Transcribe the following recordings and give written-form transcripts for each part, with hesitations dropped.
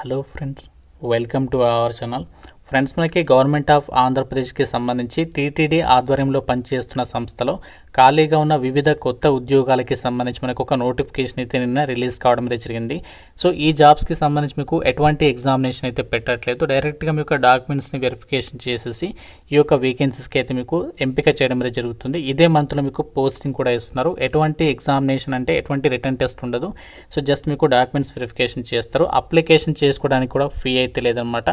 Hello friends, welcome to our channel. Friends, మనకి government of ఆంధ్రప్రదేశ్కి సంబంధించి టీటీడీ ఆధ్వర్యంలో పనిచేస్తున్న సంస్థలో ఖాళీగా ఉన్న వివిధ కొత్త ఉద్యోగాలకి సంబంధించి మనకు ఒక నోటిఫికేషన్ అయితే నిన్న రిలీజ్ కావడం జరిగింది. సో ఈ జాబ్స్కి సంబంధించి మీకు ఎటువంటి ఎగ్జామినేషన్ అయితే పెట్టట్లేదు. డైరెక్ట్గా మీకు డాక్యుమెంట్స్ని వెరిఫికేషన్ చేసేసి ఈ యొక్క వేకెన్సీస్కి అయితే మీకు ఎంపిక చేయడం జరుగుతుంది. ఇదే మంత్లో మీకు పోస్టింగ్ కూడా ఇస్తున్నారు. ఎటువంటి ఎగ్జామినేషన్ అంటే ఎటువంటి రిటర్న్ టెస్ట్ ఉండదు. సో జస్ట్ మీకు డాక్యుమెంట్స్ వెరిఫికేషన్ చేస్తారు. అప్లికేషన్ చేసుకోవడానికి కూడా ఫీ అయితే లేదనమాట.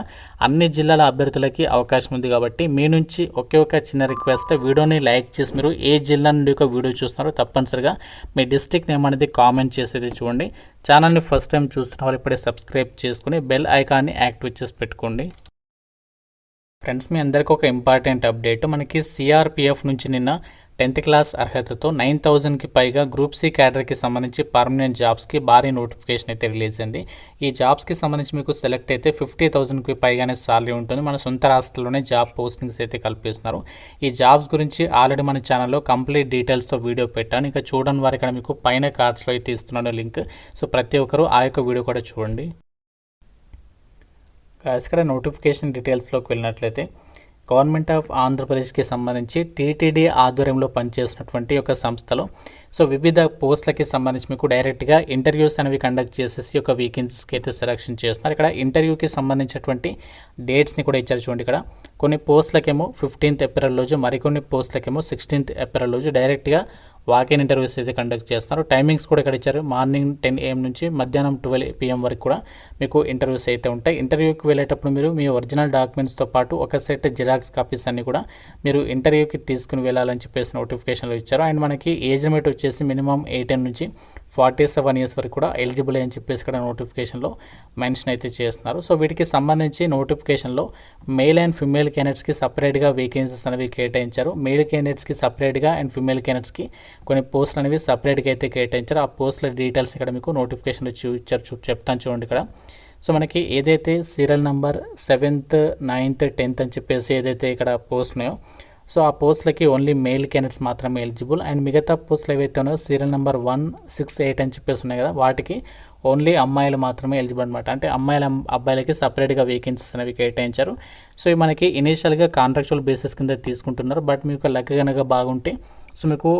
అన్ని జిల్లాల అభ్యర్థులకి అవకాశం ఉంది కాబట్టి మీ నుంచి ఒకే ఒక చిన్న రిక్వెస్ట్, వీడియోని లైక్ చేసి మీరు ఏ జిల్లా నుండి ఒక వీడియో చూస్తున్నారో తప్పనిసరిగా మీ డిస్ట్రిక్ట్ నేమ్ అనేది కామెంట్ చేసేది చూడండి. ఛానల్ని ఫస్ట్ టైం చూస్తున్న వాళ్ళు ఇప్పుడే సబ్స్క్రైబ్ చేసుకుని బెల్ ఐకాన్ని యాక్టివేట్ చేసి పెట్టుకోండి. ఫ్రెండ్స్, మీ అందరికీ ఒక ఇంపార్టెంట్ అప్డేట్. మనకి సిఆర్పిఎఫ్ నుంచి నిన్న 10th క్లాస్ అర్హతతో 9,000కి పైగా గ్రూప్ సి క్యాడర్కి సంబంధించి పర్మనెంట్ జాబ్స్కి భారీ నోటిఫికేషన్ అయితే రిలీజ్ అయింది. ఈ జాబ్స్కి సంబంధించి మీకు సెలెక్ట్ అయితే 50,000కి పైగానే సాలరీ ఉంటుంది. మన సొంత రాష్ట్రంలోనే జాబ్ పోస్టింగ్స్ అయితే కల్పిస్తున్నారు. ఈ జాబ్స్ గురించి ఆల్రెడీ మన ఛానల్లో కంప్లీట్ డీటెయిల్స్తో వీడియో పెట్టాను. ఇంకా చూడని వారు ఇక్కడ మీకు పైన కార్డ్స్లో అయితే ఇస్తున్నాను లింక్. సో ప్రతి ఒక్కరూ ఆ యొక్క వీడియో కూడా చూడండి. ఇక్కడ నోటిఫికేషన్ డీటెయిల్స్లోకి వెళ్ళినట్లయితే గవర్నమెంట్ ఆఫ్ ఆంధ్రప్రదేశ్కి సంబంధించి టీటీడీ ఆధ్వర్యంలో పనిచేసినటువంటి ఒక సంస్థలో సో వివిధ పోస్టులకి సంబంధించి మీకు డైరెక్ట్గా ఇంటర్వ్యూస్ అనేవి కండక్ట్ చేసేసి ఒక వేకెన్సీస్కి అయితే సెలెక్షన్ చేస్తున్నారు. ఇక్కడ ఇంటర్వ్యూకి సంబంధించినటువంటి డేట్స్ని కూడా ఇచ్చారు చూడండి. ఇక్కడ కొన్ని పోస్టులకేమో 15th ఏప్రిల్ రోజు, మరికొన్ని పోస్టులకేమో 16th ఏప్రిల్ రోజు డైరెక్ట్గా వాకిన్ ఇంటర్వ్యూస్ అయితే కండక్ట్ చేస్తున్నారు. టైమింగ్స్ కూడా ఇక్కడ ఇచ్చారు. మార్నింగ్ 10 AM నుంచి మధ్యాహ్నం 12 PM వరకు కూడా మీకు ఇంటర్వ్యూస్ అయితే ఉంటాయి. ఇంటర్వ్యూకి వెళ్ళేటప్పుడు మీరు మీ ఒరిజినల్ డాక్యుమెంట్స్తో పాటు ఒక సెట్ జిరాక్స్ కాపీస్ అన్ని కూడా మీరు ఇంటర్వ్యూకి తీసుకుని వెళ్ళాలని చెప్పేసి నోటిఫికేషన్లో ఇచ్చారు. అండ్ మనకి ఏజ్ లిమిట్ వచ్చేసి మినిమం 18 నుంచి 47 years వరకు కూడా ఎలిజిబుల్ అని చెప్పేసి ఇక్కడ నోటిఫికేషన్లో మెన్షన్ అయితే చేస్తున్నారు. సో వీటికి సంబంధించి నోటిఫికేషన్లో మేల్ అండ్ ఫిమేల్ క్యాండిడేట్స్కి సపరేట్గా వేకెన్సీస్ అనేవి కేటాయించారు. మేల్ క్యాండిడేట్స్కి సపరేట్గా అండ్ ఫిమేల్ క్యాండిడేట్స్కి కొన్ని పోస్టులు అనేవి సపరేట్గా అయితే కేటాయించారు. ఆ పోస్టుల డీటెయిల్స్ ఇక్కడ మీకు నోటిఫికేషన్లో చెప్తాను చూడండి. ఇక్కడ సో మనకి ఏదైతే serial number 7th 9th 10th అని చెప్పేసి ఏదైతే ఇక్కడ పోస్ట్ ఉన్నాయో సో ఆ పోస్టులకి ఓన్లీ మేల్ క్యాండిడేట్స్ మాత్రమే ఎలిజిబుల్. అండ్ మిగతా పోస్టులు ఏవైతే ఉన్నాయో సీరియల్ నెంబర్ 1, 6, 8 అని చెప్పేసి ఉన్నాయి కదా, వాటికి ఓన్లీ అమ్మాయిలు మాత్రమే ఎలిజిబుల్ అనమాట. అంటే అబ్బాయిలకి సపరేట్గా వేకెన్సీస్ అనేవి కేటాయించారు. సో ఇవి మనకి ఇనీషియల్గా కాంట్రాక్చువల్ బేసిస్ కింద తీసుకుంటున్నారు. బట్ మీకు లక్ కనుక బాగుంటే సో మీకు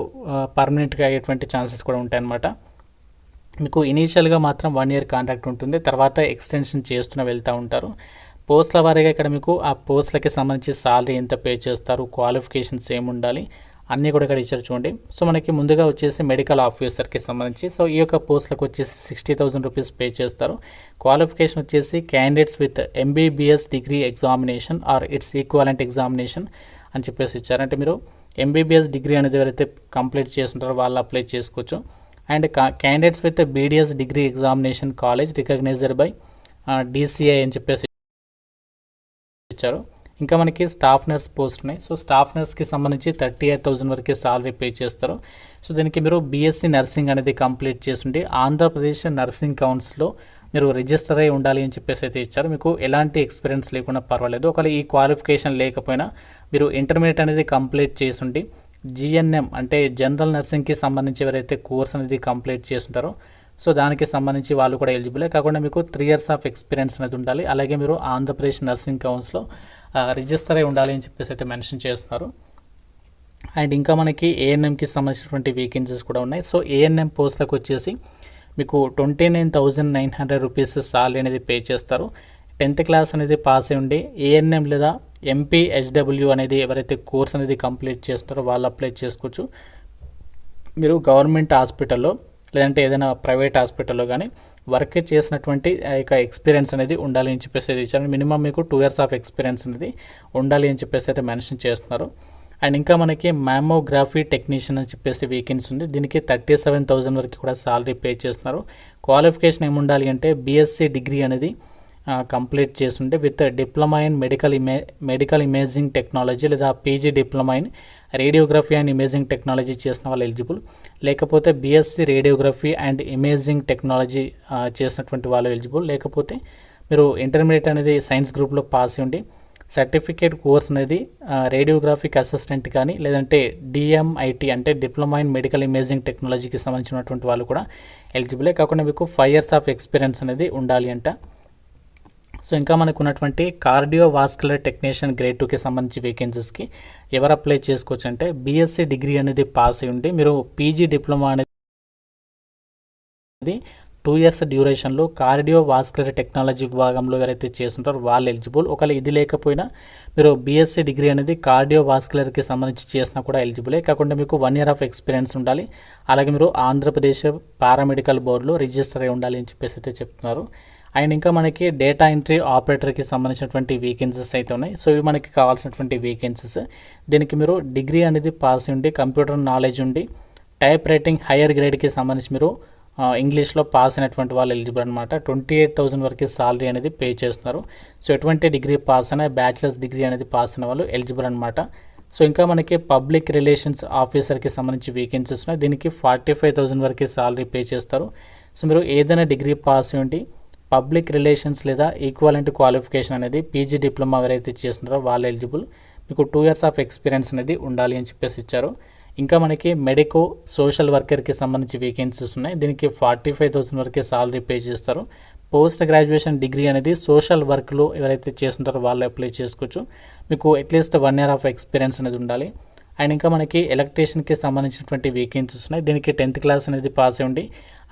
పర్మనెంట్గా అయ్యేటువంటి ఛాన్సెస్ కూడా ఉంటాయన్నమాట. మీకు ఇనీషియల్గా మాత్రం 1 year కాంట్రాక్ట్ ఉంటుంది. తర్వాత ఎక్స్టెన్షన్ చేస్తూనే వెళ్తూ ఉంటారు. పోస్టుల వారీగా ఇక్కడ మీకు ఆ పోస్టులకి సంబంధించి సాలరీ ఎంత పే చేస్తారు, క్వాలిఫికేషన్స్ ఏముండాలి అన్నీ కూడా ఇక్కడ ఇచ్చారు చూడండి. సో మనకి ముందుగా వచ్చేసి మెడికల్ ఆఫీసర్కి సంబంధించి సో ఈ యొక్క పోస్టులకు వచ్చేసి 60,000 రూపీస్ పే చేస్తారు. క్వాలిఫికేషన్ వచ్చేసి candidates with MBBS degree examination or its equivalent examination అని చెప్పేసి ఇచ్చారు. అంటే మీరు MBBS డిగ్రీ అనేది ఎవరైతే కంప్లీట్ చేస్తుంటారో వాళ్ళు అప్లై చేసుకోవచ్చు. And candidates with BDS degree examination college recognized by DCI అని చెప్పేసి ఇచ్చారు. ఇంకా మనకి స్టాఫ్ నర్స్ పోస్ట్ ఉన్నాయి. సో స్టాఫ్ నర్స్కి సంబంధించి 38,000 వరకు సాలరీ పే చేస్తారు. సో దీనికి మీరు BSc నర్సింగ్ అనేది కంప్లీట్ చేస్తుంటే ఆంధ్రప్రదేశ్ నర్సింగ్ కౌన్సిల్లో మీరు రిజిస్టర్ అయి ఉండాలి అని చెప్పేసి అయితే ఇచ్చారు. మీకు ఎలాంటి ఎక్స్పీరియన్స్ లేకుండా పర్వాలేదు. ఒకవేళ ఈ క్వాలిఫికేషన్ లేకపోయినా మీరు ఇంటర్మీడియట్ అనేది కంప్లీట్ చేస్తుంటే GNM అంటే జనరల్ నర్సింగ్కి సంబంధించి ఎవరైతే కోర్స్ అనేది కంప్లీట్ చేస్తుంటారో సో దానికి సంబంధించి వాళ్ళు కూడా ఎలిజిబులే. కాకుండా మీకు 3 years ఆఫ్ ఎక్స్పీరియన్స్ అనేది ఉండాలి. అలాగే మీరు ఆంధ్రప్రదేశ్ నర్సింగ్ కౌన్సిల్లో రిజిస్టర్ అయి ఉండాలి అని చెప్పేసి అయితే మెన్షన్ చేస్తున్నారు. అండ్ ఇంకా మనకి ANMకి సంబంధించినటువంటి వేకెన్సీస్ కూడా ఉన్నాయి. సో ANM పోస్టులకు వచ్చేసి మీకు 29,900 రూపీస్ సాలరీ అనేది పే చేస్తారు. 10th క్లాస్ అనేది పాస్ అయి ఉండి ANM లేదా MPHW అనేది ఎవరైతే కోర్స్ అనేది కంప్లీట్ చేస్తారో వాళ్ళు అప్లై చేసుకోవచ్చు. మీరు గవర్నమెంట్ హాస్పిటల్లో లేదంటే ఏదైనా ప్రైవేట్ హాస్పిటల్లో కానీ వర్క్ చేసినటువంటి యొక్క ఎక్స్పీరియన్స్ అనేది ఉండాలి అని చెప్పేసి అయితే ఇచ్చారు. మినిమం మీకు 2 years ఆఫ్ ఎక్స్పీరియన్స్ అనేది ఉండాలి అని చెప్పేసి అయితే మెన్షన్ చేస్తున్నారు. అండ్ ఇంకా మనకి మ్యామోగ్రఫీ టెక్నీషియన్ అని చెప్పేసి వేకెన్సీ ఉంది. దీనికి 37,000 వరకు కూడా సాలరీ పే చేస్తున్నారు. క్వాలిఫికేషన్ ఏముండాలి అంటే BSc డిగ్రీ అనేది కంప్లీట్ చేస్తుంటే with diploma in medical imaging technology లేదా PG diploma in radiography and imaging technology చేసిన వాళ్ళు ఎలిజిబుల్. లేకపోతే BSc radiography and imaging technology చేసినటువంటి వాళ్ళు ఎలిజిబుల్. లేకపోతే మీరు ఇంటర్మీడియట్ అనేది సైన్స్ గ్రూప్లో పాస్ ఉండి సర్టిఫికేట్ కోర్స్ అనేది రేడియోగ్రాఫిక్ అసిస్టెంట్ కానీ లేదంటే DMIT అంటే డిప్లొమా ఇన్ మెడికల్ ఇమేజింగ్ టెక్నాలజీకి సంబంధించినటువంటి వాళ్ళు కూడా ఎలిజిబులే. కాకుండా మీకు 5 years ఆఫ్ ఎక్స్పీరియన్స్ అనేది ఉండాలి అంట. సో ఇంకా మనకు ఉన్నటువంటి కార్డియోవాస్కులర్ టెక్నీషియన్ గ్రేడ్ 2కి సంబంధించి వేకెన్సీస్కి ఎవరు అప్లై చేసుకోవచ్చు అంటే బీఎస్సీ డిగ్రీ అనేది పాస్ అయి ఉండి మీరు పీజీ డిప్లొమా అనేది 2 ఇయర్స్ డ్యూరేషన్లో కార్డియోవాస్కులర్ టెక్నాలజీ విభాగంలో ఎవరైతే చేస్తుంటారో వాళ్ళు ఎలిజిబుల్. ఒకవేళ ఇది లేకపోయినా మీరు బీఎస్సీ డిగ్రీ అనేది కార్డియోవాస్కులర్కి సంబంధించి చేసినా కూడా ఎలిజిబులే. కాకుండా మీకు 1 ఇయర్ ఆఫ్ ఎక్స్పీరియన్స్ ఉండాలి. అలాగే మీరు ఆంధ్రప్రదేశ్ పారామెడికల్ బోర్డులో రిజిస్టర్ అయి ఉండాలి అని చెప్పేసి అయితే చెప్తున్నారు. అండ్ ఇంకా మనకి డేటా ఎంట్రీ ఆపరేటర్కి సంబంధించినటువంటి వేకెన్సీస్ అయితే ఉన్నాయి. సో ఇవి మనకి కావాల్సినటువంటి వేకెన్సీస్. దీనికి మీరు డిగ్రీ అనేది పాస్ ఉండి కంప్యూటర్ నాలెడ్జ్ ఉండి టైప్ రైటింగ్ హయ్యర్ గ్రేడ్కి సంబంధించి మీరు ఇంగ్లీష్లో పాస్ అయినటువంటి వాళ్ళు ఎలిజిబుల్ అనమాట. 28,000 వరకు సాలరీ అనేది పే చేస్తున్నారు. సో ఎటువంటి డిగ్రీ పాస్ అయినా బ్యాచిలర్స్ డిగ్రీ అనేది పాస్ అయిన వాళ్ళు ఎలిజిబుల్ అనమాట. సో ఇంకా మనకి పబ్లిక్ రిలేషన్స్ ఆఫీసర్కి సంబంధించి వేకెన్సీస్ ఉన్నాయి. దీనికి 45,000 వరకు సాలరీ పే చేస్తారు. సో మీరు ఏదైనా డిగ్రీ పాస్ ఉండి పబ్లిక్ రిలేషన్స్ లేదా ఈక్వాలెంట్ క్వాలిఫికేషన్ అనేది పీజీ డిప్లొమా ఎవరైతే చేస్తున్నారో వాళ్ళు ఎలిజిబుల్. మీకు 2 ఇయర్స్ ఆఫ్ ఎక్స్పీరియన్స్ అనేది ఉండాలి అని చెప్పేసి ఇచ్చారు. ఇంకా మనకి మెడికో సోషల్ వర్కర్కి సంబంధించి వేకెన్సీస్ ఉన్నాయి. దీనికి 45,000 వరకే సాలరీ పే చేస్తారు. పోస్ట్ గ్రాడ్యుయేషన్ డిగ్రీ అనేది సోషల్ వర్క్లో ఎవరైతే చేస్తుంటారో వాళ్ళు అప్లై చేసుకోవచ్చు. మీకు అట్లీస్ట్ 1 ఇయర్ ఆఫ్ ఎక్స్పీరియన్స్ అనేది ఉండాలి. అండ్ ఇంకా మనకి ఎలక్ట్రీషియన్కి సంబంధించినటువంటి వేకెన్సీస్ ఉన్నాయి. దీనికి 10th క్లాస్ అనేది పాస్ అయి ఉండి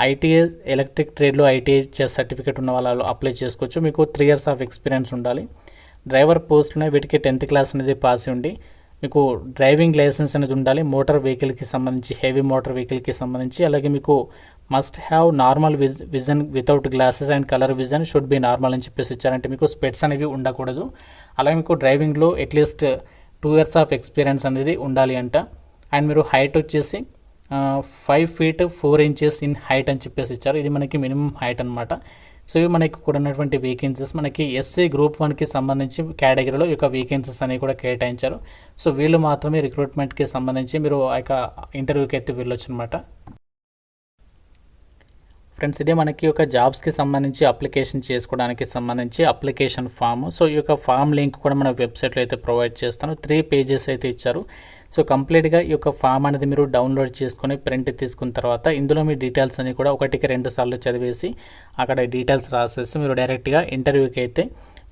ఐటీఐ ఎలక్ట్రిక్ ట్రేడ్లో ఐటీఐ సర్టిఫికేట్ ఉన్న వాళ్ళు అప్లై చేసుకోవచ్చు. మీకు 3 ఇయర్స్ ఆఫ్ ఎక్స్పీరియన్స్ ఉండాలి. డ్రైవర్ పోస్టులు వీటికి 10th క్లాస్ అనేది పాస్ అయి ఉండి మీకు డ్రైవింగ్ లైసెన్స్ అనేది ఉండాలి. మోటార్ వెహికల్కి సంబంధించి హెవీ మోటార్ వెహికల్కి సంబంధించి అలాగే మీకు must have normal vision without glasses and colour vision should be normal అని చెప్పేసి ఇచ్చారంటే మీకు స్పెట్స్ అనేవి ఉండకూడదు. అలాగే మీకు డ్రైవింగ్లో అట్లీస్ట్ 2 ఇయర్స్ ఆఫ్ ఎక్స్పీరియన్స్ అనేది ఉండాలి అంట. అండ్ మీరు హైట్ వచ్చేసి 5 feet 4 inches ఇన్ హైట్ అని చెప్పేసి ఇచ్చారు. ఇది మనకి మినిమం హైట్ అనమాట. సో ఇవి మనకి కూడా ఉన్నటువంటి వేకెన్సీస్ మనకి ఎస్సీ గ్రూప్ 1కి సంబంధించి కేటగిరీలో ఈ యొక్క వేకెన్సీస్ అనేవి కూడా కేటాయించారు. సో వీళ్ళు మాత్రమే రిక్రూట్మెంట్కి సంబంధించి మీరు ఆ యొక్క ఇంటర్వ్యూకి అయితే వెళ్ళొచ్చు అనమాట. ఫ్రెండ్స్ ఇదే మనకి ఒక జాబ్స్కి సంబంధించి అప్లికేషన్ చేసుకోవడానికి సంబంధించి అప్లికేషన్ ఫామ్. సో ఈ యొక్క ఫామ్ లింక్ కూడా మన వెబ్సైట్లో అయితే ప్రొవైడ్ చేస్తాను. 3 pages అయితే ఇచ్చారు. సో కంప్లీట్గా ఈ యొక్క ఫామ్ అనేది మీరు డౌన్లోడ్ చేసుకొని ప్రింట్ తీసుకున్న తర్వాత ఇందులో మీ డీటెయిల్స్ అన్ని కూడా 1-2 సార్లు చదివేసి అక్కడ డీటెయిల్స్ రాసేసి మీరు డైరెక్ట్గా ఇంటర్వ్యూకి అయితే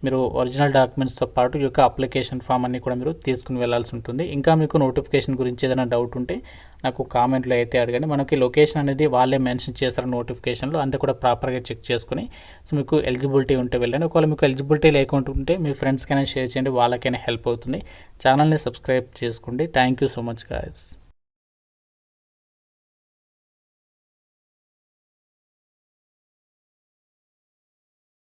మీరు ఒరిజినల్ డాక్యుమెంట్స్తో పాటు ఈ యొక్క అప్లికేషన్ ఫామ్ అన్ని కూడా మీరు తీసుకుని వెళ్ళాల్సి ఉంటుంది. ఇంకా మీకు నోటిఫికేషన్ గురించి ఏదైనా డౌట్ ఉంటే నాకు కామెంట్లో అయితే అడగండి. మనకి లొకేషన్ అనేది వాళ్ళే మెన్షన్ చేస్తారు నోటిఫికేషన్లో, అంతా కూడా ప్రాపర్గా చెక్ చేసుకుని సో మీకు ఎలిజిబిలిటీ ఉంటే వెళ్ళండి. ఒకవేళ మీకు ఎలిజిబిలిటీ లేకుంటుంటే మీ ఫ్రెండ్స్కైనా షేర్ చేయండి, వాళ్ళకైనా హెల్ప్ అవుతుంది. ఛానల్ని సబ్స్క్రైబ్ చేసుకోండి. Thank you so much guys.